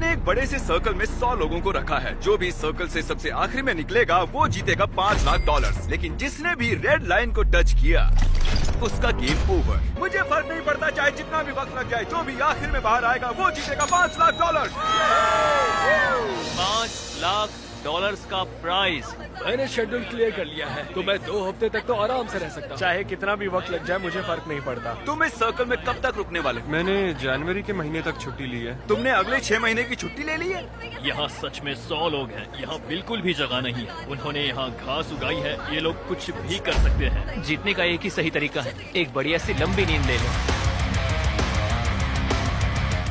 हमने एक बड़े से सर्कल में 100 लोगों को रखा है। जो भी सर्कल से सबसे आखिरी में निकलेगा वो जीतेगा $5 लाख। लेकिन जिसने भी रेड लाइन को टच किया उसका गेम ओवर। मुझे फर्क नहीं पड़ता चाहे जितना भी वक्त लग जाए, जो भी आखिर में बाहर आएगा वो जीतेगा $5 लाख। $5 लाख का प्राइज। मैंने शेड्यूल क्लियर कर लिया है, तो मैं 2 हफ्ते तक तो आराम से रह सकता हूँ। चाहे कितना भी वक्त लग जाए मुझे फर्क नहीं पड़ता। तुम इस सर्कल में कब तक रुकने वाले हो? मैंने जनवरी के महीने तक छुट्टी ली है। तुमने अगले 6 महीने की छुट्टी ले ली है? यहाँ सच में 100 लोग हैं। यहाँ बिल्कुल भी जगह नहीं है। उन्होंने यहाँ घास उगाई है। ये लोग कुछ भी कर सकते हैं। जीतने का एक ही सही तरीका है, एक बढ़िया सी लंबी नींद ले लो।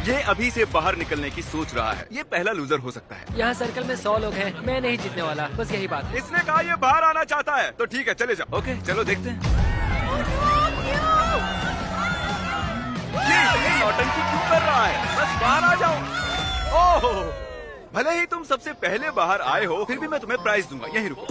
ये अभी से बाहर निकलने की सोच रहा है। ये पहला लूजर हो सकता है। यहाँ सर्कल में 100 लोग हैं, मैं नहीं जीतने वाला, बस यही बात है। इसने कहा ये बाहर आना चाहता है, तो ठीक है चले जाओ। ओके चलो देखते हैं। ये नौटंकी क्यों कर रहा है? बस बाहर आ जाओ। ओह, भले ही तुम सबसे पहले बाहर आए हो, फिर भी मैं तुम्हें प्राइज दूंगा। यहीं रुको।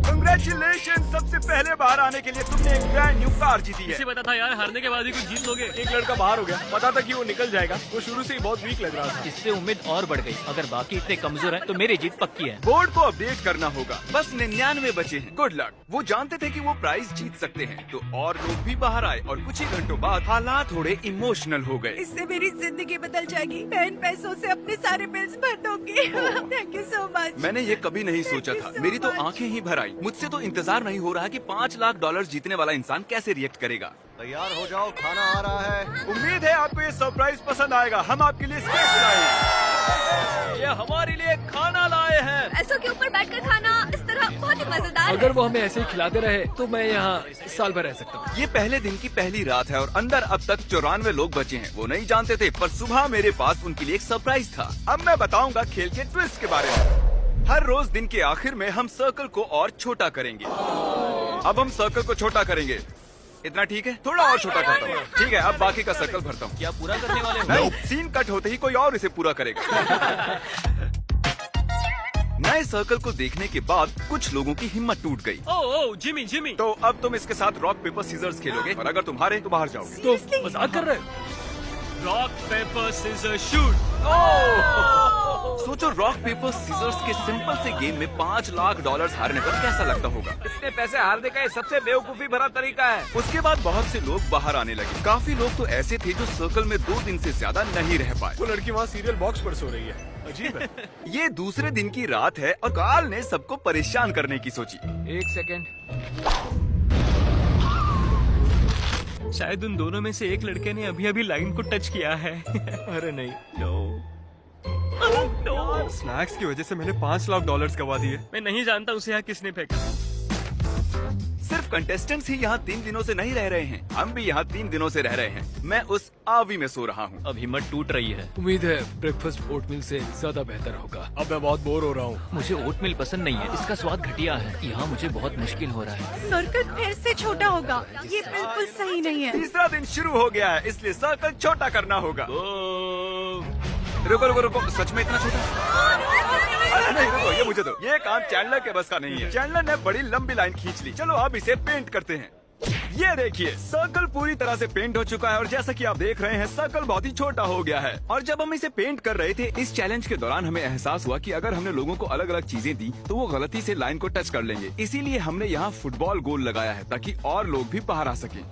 Congratulations! सबसे पहले बाहर आने के लिए तुमने एक ब्रांड न्यू कार जीती है। इसे पता था यार, हारने के बाद ही कुछ जीत लोगे। एक लड़का बाहर हो गया, पता था कि वो निकल जाएगा। वो शुरू से ही बहुत वीक लग रहा था। इससे उम्मीद और बढ़ गई। अगर बाकी इतने कमजोर हैं, तो मेरी जीत पक्की है। बोर्ड को अपडेट करना होगा। बस 99 बचे हैं। Good luck. वो जानते थे कि वो प्राइज जीत सकते हैं, तो और लोग भी बाहर आए और कुछ ही घंटों बाद हालात थोड़े इमोशनल हो गए। इससे मेरी जिंदगी बदल जाएगी। मैं इन पैसों से अपने सारे बिल्स भर दूंगी। Thank you so much. मैंने ये कभी नहीं सोचा था। मेरी तो आंखें ही भर आई। मुझसे तो इंतजार नहीं हो रहा कि $5 लाख जीतने वाला इंसान कैसे रिएक्ट करेगा। तैयार हो जाओ, खाना आ रहा है। उम्मीद है आपको ये सरप्राइज पसंद आएगा। हम आपके लिए स्टेज लाए हैं। ये हमारे लिए खाना लाए हैं। पैसों के ऊपर बैठकर खाना इस तरह बहुत ही मजेदार है। अगर वो हमें ऐसे ही खिलाते रहे तो मैं यहाँ साल भर रह सकता हूँ। ये पहले दिन की पहली रात है और अंदर अब तक 94 लोग बचे हैं। वो नहीं जानते थे, पर सुबह मेरे पास उनके लिए एक सरप्राइज था। अब मैं बताऊंगा खेल के ट्विस्ट के बारे में। हर रोज दिन के आखिर में हम सर्कल को और छोटा करेंगे। अब हम सर्कल को छोटा करेंगे। इतना ठीक है? थोड़ा और छोटा करता हूँ। ठीक है, अब बाकी का सर्कल भरता हूँ। क्या पूरा करने वाले हो? नहीं, सीन कट होते ही कोई और इसे पूरा करेगा। नए सर्कल को देखने के बाद कुछ लोगों की हिम्मत टूट गई। ओह जिमी। तो अब तुम इसके साथ रॉक पेपर सीजर्स खेलोगे और अगर तुम हारे तो बाहर जाओगे। तो मजाक कर रहे हैं? Rock paper scissor shoot. सोचो, रॉक पेपर सीजर्स के सिंपल से गेम में $5 लाख हारने पर कैसा लगता होगा। इतने पैसे हारने का ये सबसे बेवकूफी भरा तरीका है। उसके बाद बहुत से लोग बाहर आने लगे। काफी लोग तो ऐसे थे जो सर्कल में 2 दिन से ज्यादा नहीं रह पाए। वो लड़की वहाँ सीरियल बॉक्स पर सो रही है। अजीब है। ये दूसरे दिन की रात है और कार्ल ने सबको परेशान करने की सोची। 1 सेकेंड। शायद उन दोनों में से एक लड़के ने अभी लाइन को टच किया है। अरे नहीं। स्नैक्स की वजह से मैंने $5 लाख गवा दिए। मैं नहीं जानता उसे यहाँ किसने फेंका। सिर्फ कंटेस्टेंट्स ही यहाँ 3 दिनों से नहीं रह रहे हैं, हम भी यहाँ 3 दिनों से रह रहे हैं। मैं उस आवी में सो रहा हूँ। अब हिम्मत टूट रही है। उम्मीद है ब्रेकफास्ट ओटमील से ज्यादा बेहतर होगा। अब मैं बहुत बोर हो रहा हूँ। मुझे ओटमील पसंद नहीं है, इसका स्वाद घटिया है। यहाँ मुझे बहुत मुश्किल हो रहा है। सर्कल फिर से छोटा होगा। ये बिल्कुल सही नहीं है। तीसरा दिन शुरू हो गया है, इसलिए सर्कल छोटा करना होगा। रुको, सच में इतना छोटा? अरे नहीं, रुको, ये मुझे दो। ये काम चैंडलर के बस का नहीं है। चैंडलर ने बड़ी लंबी लाइन खींच ली। चलो अब इसे पेंट करते हैं। ये देखिए, सर्कल पूरी तरह से पेंट हो चुका है और जैसा कि आप देख रहे हैं, सर्कल बहुत ही छोटा हो गया है। और जब हम इसे पेंट कर रहे थे, इस चैलेंज के दौरान हमें एहसास हुआ कि अगर हमने लोगों को अलग अलग चीजें दी तो वो गलती से लाइन को टच कर लेंगे। इसीलिए हमने यहाँ फुटबॉल गोल लगाया है ताकि और लोग भी बाहर आ सकें।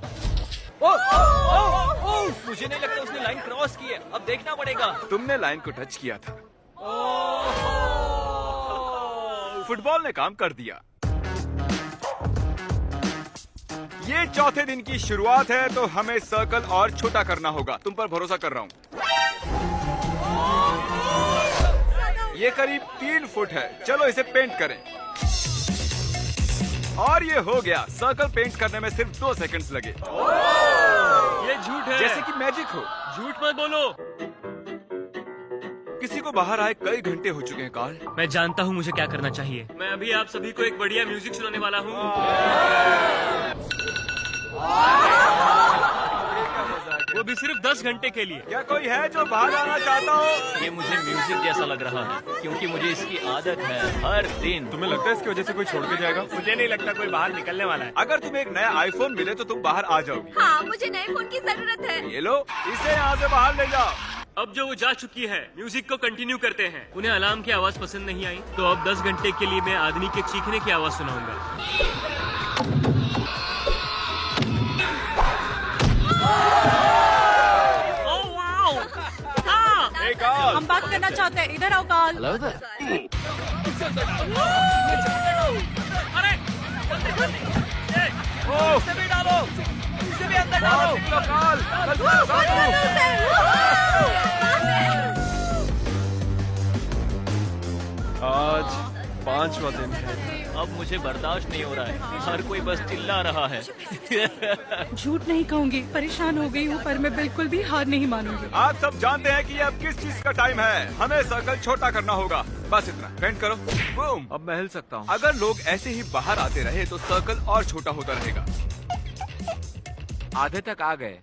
मुझे नहीं लगता उसने लाइन क्रॉस की है। अब देखना पड़ेगा। तुमने लाइन को टच किया था। फुटबॉल ने काम कर दिया। ये चौथे दिन की शुरुआत है, तो हमें सर्कल और छोटा करना होगा। तुम पर भरोसा कर रहा हूँ। ये करीब 3 फुट है। चलो इसे पेंट करें। और ये हो गया। सर्कल पेंट करने में सिर्फ 2 सेकंड्स लगे। ये झूठ है। जैसे कि मैजिक हो। झूठ मत बोलो। किसी को बाहर आए कई घंटे हो चुके हैं कार्ल। मैं जानता हूँ मुझे क्या करना चाहिए। मैं अभी आप सभी को एक बढ़िया म्यूजिक सुनाने वाला हूँ। वो भी सिर्फ 10 घंटे के लिए। क्या कोई है जो बाहर आना चाहता हो? ये मुझे म्यूजिक जैसा लग रहा है क्योंकि मुझे इसकी आदत है हर दिन। तुम्हें लगता है इसकी वजह से कोई छोड़ के जाएगा? मुझे नहीं लगता कोई बाहर निकलने वाला है। अगर तुम्हें एक नया आईफोन मिले तो तुम बाहर आ जाओगी। हाँ, मुझे नए फोन की जरूरत है। ये लो, इसे यहाँ से बाहर ले जाओ। अब जो वो जा चुकी है, म्यूजिक को कंटिन्यू करते हैं। उन्हें अलार्म की आवाज पसंद नहीं आई, तो अब 10 घंटे के लिए मैं आदमी के चीखने की आवाज सुनाऊंगा। Oh wow! हम बात करना चाहते हैं, इधर आओ काल। आज 5वां दिन है। अब मुझे बर्दाश्त नहीं हो रहा है, हर कोई बस चिल्ला रहा है। झूठ नहीं कहूंगी, परेशान हो गई हूँ, पर मैं बिल्कुल भी हार नहीं मानूंगी। आप सब जानते हैं कि ये अब किस चीज का टाइम है। हमें सर्कल छोटा करना होगा, बस इतना। पेंट करो। बूम। अब मैं हिल सकता हूँ। अगर लोग ऐसे ही बाहर आते रहे तो सर्कल और छोटा होता रहेगा। आधे तक आ गए।